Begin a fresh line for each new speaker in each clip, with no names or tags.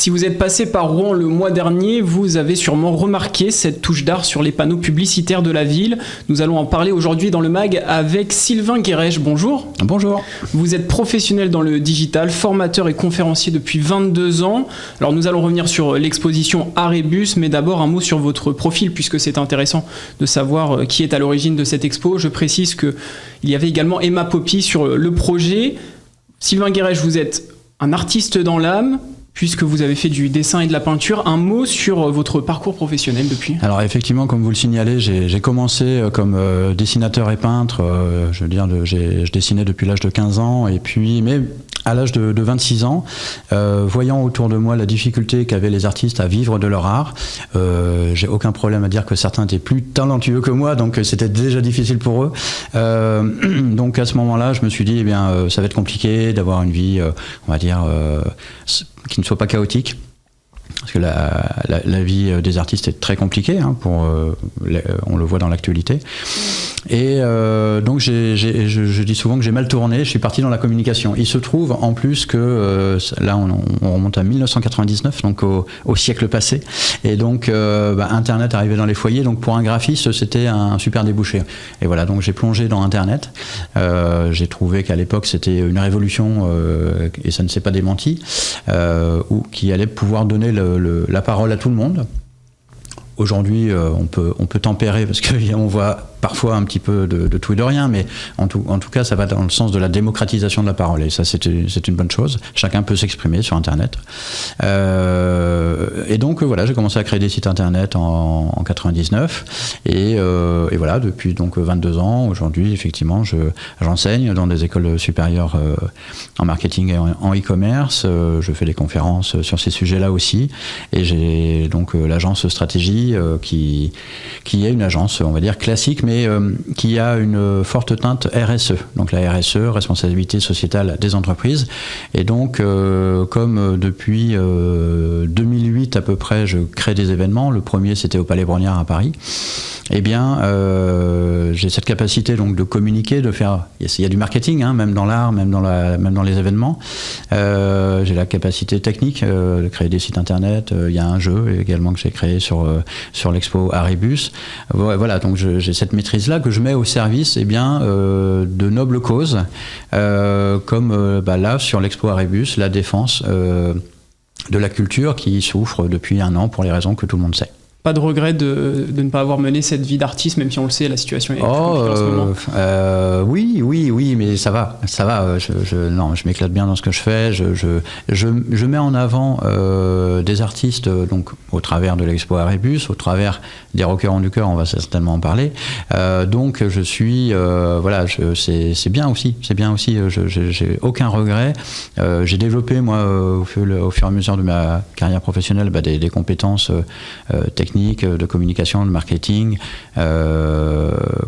Si vous êtes passé par Rouen le mois dernier, vous avez sûrement remarqué cette touche d'art sur les panneaux publicitaires de la ville. Nous allons en parler aujourd'hui dans le MAG avec Sylvain Guérèche. Bonjour.
Bonjour.
Vous êtes professionnel dans le digital, formateur et conférencier depuis 22 ans. Alors nous allons revenir sur l'exposition Arébus, mais d'abord un mot sur votre profil puisque c'est intéressant de savoir qui est à l'origine de cette expo. Je précise qu'il y avait également Emma Poppy sur le projet. Sylvain Guérèche, vous êtes un artiste dans l'âme, puisque vous avez fait du dessin et de la peinture. Un mot sur votre parcours professionnel depuis ?
Alors effectivement, comme vous le signalez, j'ai commencé comme dessinateur et peintre. Je dessinais depuis l'âge de 15 ans, et puis, mais à l'âge de 26 ans, voyant autour de moi la difficulté qu'avaient les artistes à vivre de leur art, j'ai aucun problème à dire que certains étaient plus talentueux que moi, donc c'était déjà difficile pour eux. Donc à ce moment-là, je me suis dit, eh bien, ça va être compliqué d'avoir une vie, on va dire, qui ne soit pas chaotique. Parce que la vie des artistes est très compliquée, hein, on le voit dans l'actualité. Et donc je dis souvent que j'ai mal tourné, je suis parti dans la communication. Il se trouve en plus que là on remonte à 1999, donc au siècle passé, et donc Internet arrivait dans les foyers, donc pour un graphiste c'était un super débouché. Et voilà, donc j'ai plongé dans Internet. J'ai trouvé qu'à l'époque c'était une révolution, et ça ne s'est pas démenti, qui allait pouvoir donner la parole à tout le monde. Aujourd'hui, on peut tempérer parce qu'on voit parfois un petit peu de tout et de rien, mais en tout cas, ça va dans le sens de la démocratisation de la parole. Et ça, c'est une bonne chose. Chacun peut s'exprimer sur Internet. Et donc, voilà, j'ai commencé à créer des sites Internet en 99. Et voilà, depuis donc 22 ans, aujourd'hui, effectivement, j'enseigne dans des écoles supérieures en marketing et en e-commerce. Je fais des conférences sur ces sujets-là aussi. Et j'ai donc l'agence Stratégie qui est une agence, on va dire, classique, mais qui a une forte teinte RSE. Donc la RSE, responsabilité sociétale des entreprises. Et donc, comme depuis 2008 à peu près, je crée des événements. Le premier, c'était au Palais Brongniart à Paris. Eh bien, j'ai cette capacité donc de communiquer, de faire. Il y a du marketing, hein, même dans l'art, même dans les événements. J'ai la capacité technique de créer des sites internet. Il y a un jeu également que j'ai créé sur l'expo Arébus. Voilà, donc j'ai cette maîtrise-là que je mets au service, eh bien, de nobles causes, comme là sur l'expo Arébus, la défense de la culture qui souffre depuis un an pour les raisons que tout le monde sait.
Pas de regret de ne pas avoir mené cette vie d'artiste, même si on le sait, la situation est plus compliquée en ce moment.
Oui, mais ça va. Je m'éclate bien dans ce que je fais. Je mets en avant des artistes, donc au travers de l'expo Arébus, au travers des Rockers du cœur, on va certainement en parler. Donc je suis, c'est bien aussi. J'ai aucun regret. J'ai développé moi au fur et à mesure de ma carrière professionnelle des compétences techniques, de communication, de marketing,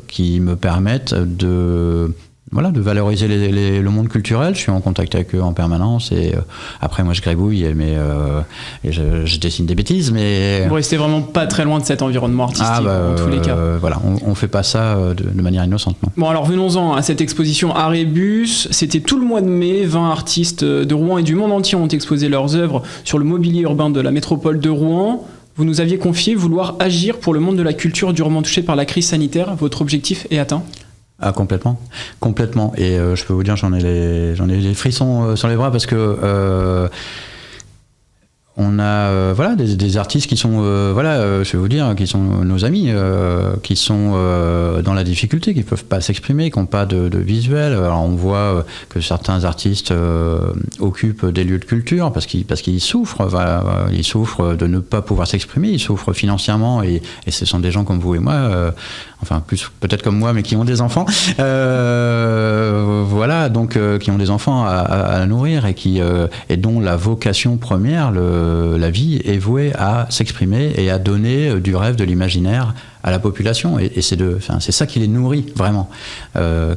qui me permettent de valoriser le monde culturel. Je suis en contact avec eux en permanence, et après moi je gribouille, mais je dessine des bêtises, mais
vous restez vraiment pas très loin de cet environnement artistique en tous les cas.
Voilà, on fait pas ça de manière innocente, non.
Bon, alors venons-en à cette exposition Arébus. C'était tout le mois de mai. 20 artistes de Rouen et du monde entier ont exposé leurs œuvres sur le mobilier urbain de la métropole de Rouen. Vous nous aviez confié vouloir agir pour le monde de la culture durement touché par la crise sanitaire. Votre objectif est atteint ?
Ah, complètement. Et je peux vous dire, j'en ai les frissons sur les bras parce que on a des artistes qui sont je vais vous dire, qui sont nos amis, qui sont dans la difficulté, qui peuvent pas s'exprimer, qui n'ont pas de visuel. Alors on voit que certains artistes occupent des lieux de culture parce qu'ils souffrent. Ils souffrent de ne pas pouvoir s'exprimer, ils souffrent financièrement, et ce sont des gens comme vous et moi, plus peut-être comme moi, mais qui ont des enfants. Donc qui ont des enfants à nourrir, et dont la vocation première, la vie est vouée à s'exprimer et à donner du rêve, de l'imaginaire à la population, et c'est ça qui les nourrit vraiment,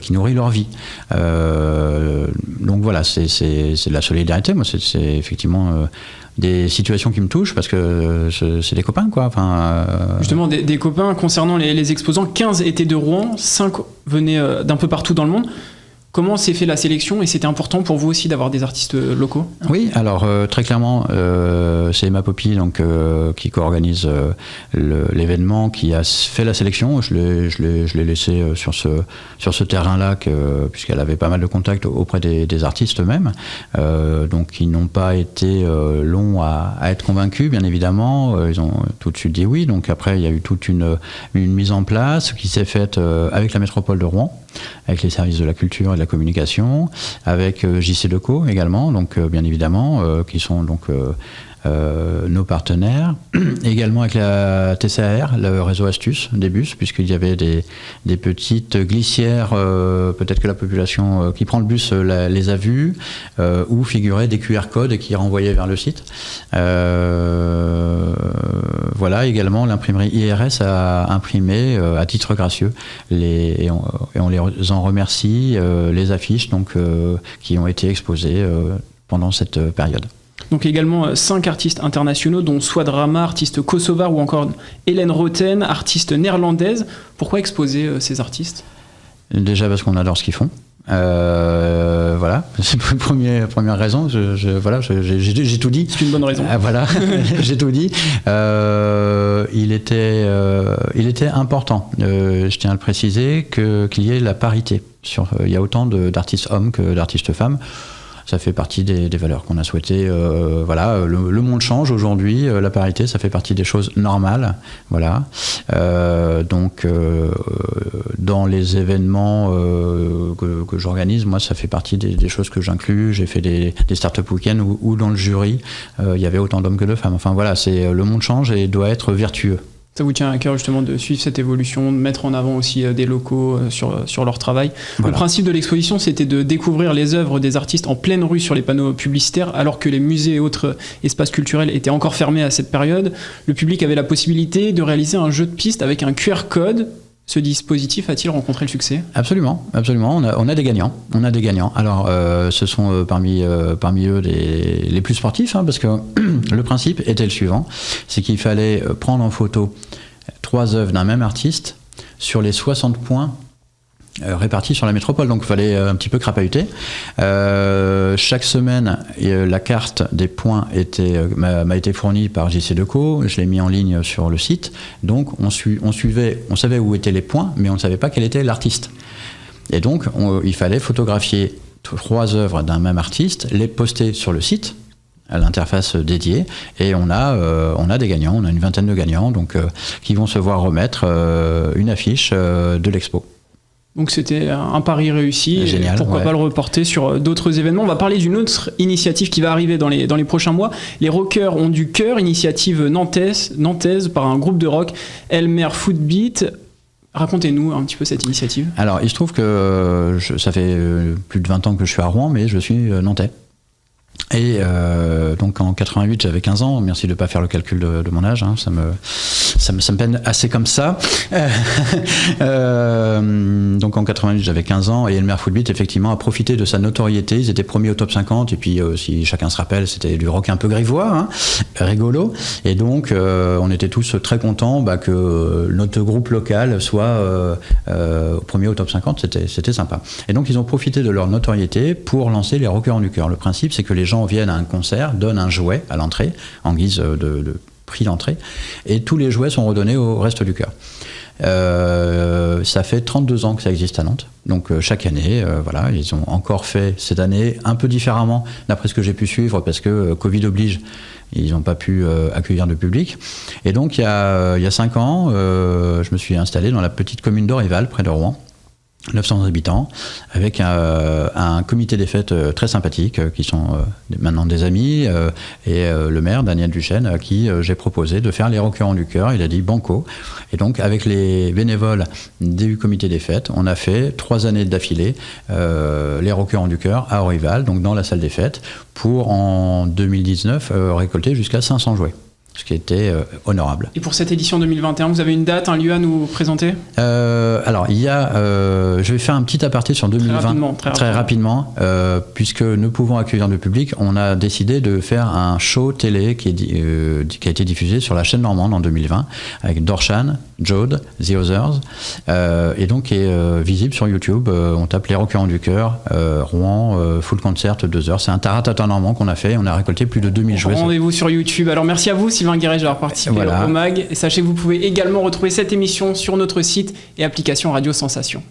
qui nourrit leur vie. Donc voilà, c'est de la solidarité. Moi, c'est effectivement des situations qui me touchent parce que c'est des copains, quoi.
Justement, des copains. Concernant les exposants, 15 étaient de Rouen, 5 venaient d'un peu partout dans le monde. Comment s'est fait la sélection et c'était important pour vous aussi d'avoir des artistes locaux?
Oui, alors très clairement, c'est Emma Poppy donc, qui co-organise l'événement, qui a fait la sélection. Je l'ai laissé sur ce terrain-là, puisqu'elle avait pas mal de contacts auprès des artistes eux-mêmes. Donc ils n'ont pas été longs à être convaincus, bien évidemment. Ils ont tout de suite dit oui. Donc après, il y a eu toute une mise en place qui s'est faite avec la métropole de Rouen, avec les services de la culture et de la communication, avec JC Decaux également, donc bien évidemment, qui sont donc nos partenaires, également avec la TCAR, le réseau Astuce des bus, puisqu'il y avait des petites glissières, peut-être que la population qui prend le bus les a vues, où figuraient des QR codes qui renvoyaient vers le site. Voilà, également l'imprimerie IRS a imprimé à titre gracieux, et on les en remercie, les affiches donc, qui ont été exposées pendant cette période.
Donc également 5 artistes internationaux, dont Swad Rama, artiste kosovar, ou encore Hélène Roten, artiste néerlandaise. Pourquoi exposer ces artistes?
Déjà parce qu'on adore ce qu'ils font. Voilà, c'est la première raison. Voilà, j'ai tout dit.
C'est une bonne raison.
Voilà, j'ai tout dit. Il était important, je tiens à le préciser, qu'il y ait la parité. Il y a autant d'artistes hommes que d'artistes femmes. Ça fait partie des valeurs qu'on a souhaité. Voilà, le monde change aujourd'hui. La parité, ça fait partie des choses normales. Voilà. Donc, dans les événements que j'organise, moi, ça fait partie des choses que j'inclus. J'ai fait des start-up week-ends où dans le jury, il y avait autant d'hommes que de femmes. Enfin voilà, le monde change et doit être vertueux.
Ça vous tient à cœur justement de suivre cette évolution, de mettre en avant aussi des locaux sur leur travail. Voilà. Le principe de l'exposition, c'était de découvrir les œuvres des artistes en pleine rue sur les panneaux publicitaires, alors que les musées et autres espaces culturels étaient encore fermés à cette période. Le public avait la possibilité de réaliser un jeu de piste avec un QR code. Ce dispositif a-t-il rencontré le succès? Absolument, absolument. On a des gagnants. Alors, ce sont parmi eux les plus sportifs, hein, parce que le principe était le suivant, c'est qu'il fallait prendre en photo 3 œuvres d'un même artiste sur les 60 points répartis sur la métropole, donc il fallait un petit peu crapahuter. Chaque semaine, la carte des points m'a été fournie par JC Decaux, je l'ai mis en ligne sur le site, donc on savait où étaient les points, mais on ne savait pas quel était l'artiste. Et donc il fallait photographier 3 œuvres d'un même artiste, les poster sur le site, à l'interface dédiée, et on a des gagnants, on a une vingtaine de gagnants, donc qui vont se voir remettre une affiche de l'expo. Donc c'était un pari réussi. Génial, pourquoi pas le reporter sur d'autres événements. On va parler d'une autre initiative qui va arriver dans les prochains mois. Les rockers ont du cœur, initiative nantaise par un groupe de rock, Elmer Footbeat. Racontez-nous un petit peu cette initiative. Alors il se trouve que ça fait plus de 20 ans que je suis à Rouen, mais je suis nantais. Et donc en 88 j'avais 15 ans, merci de ne pas faire le calcul de mon âge, hein, ça me peine assez comme ça. Donc en 88 j'avais 15 ans et Elmer Footbeat effectivement a profité de sa notoriété, ils étaient premiers au top 50 et puis si chacun se rappelle c'était du rock un peu grivois, hein, rigolo, et donc on était tous très contents que notre groupe local soit premier au top 50, c'était sympa. Et donc ils ont profité de leur notoriété pour lancer les Rockers du Cœur. Le principe c'est que les gens viennent à un concert, donnent un jouet à l'entrée, en guise de prix d'entrée, et tous les jouets sont redonnés au reste du cœur. Ça fait 32 ans que ça existe à Nantes, donc chaque année, voilà, ils ont encore fait cette année un peu différemment, d'après ce que j'ai pu suivre, parce que Covid oblige, ils n'ont pas pu accueillir de public. Et donc il y a 5 ans, je me suis installé dans la petite commune d'Orival, près de Rouen, 900 habitants, avec un comité des fêtes très sympathique, qui sont maintenant des amis, et le maire, Daniel Duchesne, à qui j'ai proposé de faire les Rockers du Cœur. Il a dit banco. Et donc, avec les bénévoles du comité des fêtes, on a fait 3 années d'affilée les Rockers du Cœur à Orival, donc dans la salle des fêtes, pour en 2019 récolter jusqu'à 500 jouets.
ce qui était honorable.
Et pour cette édition 2021, vous avez une date, un lieu à nous présenter ?
Alors, il y a, je vais faire un petit aparté sur 2020 très rapidement, puisque nous pouvons accueillir le public. On a décidé de faire un show télé qui a été diffusé sur la chaîne normande en 2020 avec Dorshan, Jode, The Others, et donc qui est visible sur YouTube. On tape Les Roqueurs du Cœur, Rouen, full concert 2 heures. C'est un taratata normand qu'on a fait. On a récolté plus de 2000 jouets.
Rendez-vous sur YouTube. Alors merci à vous Sylvain Guéret d'avoir participé au MAG. Et sachez que vous pouvez également retrouver cette émission sur notre site et application Radio Sensation.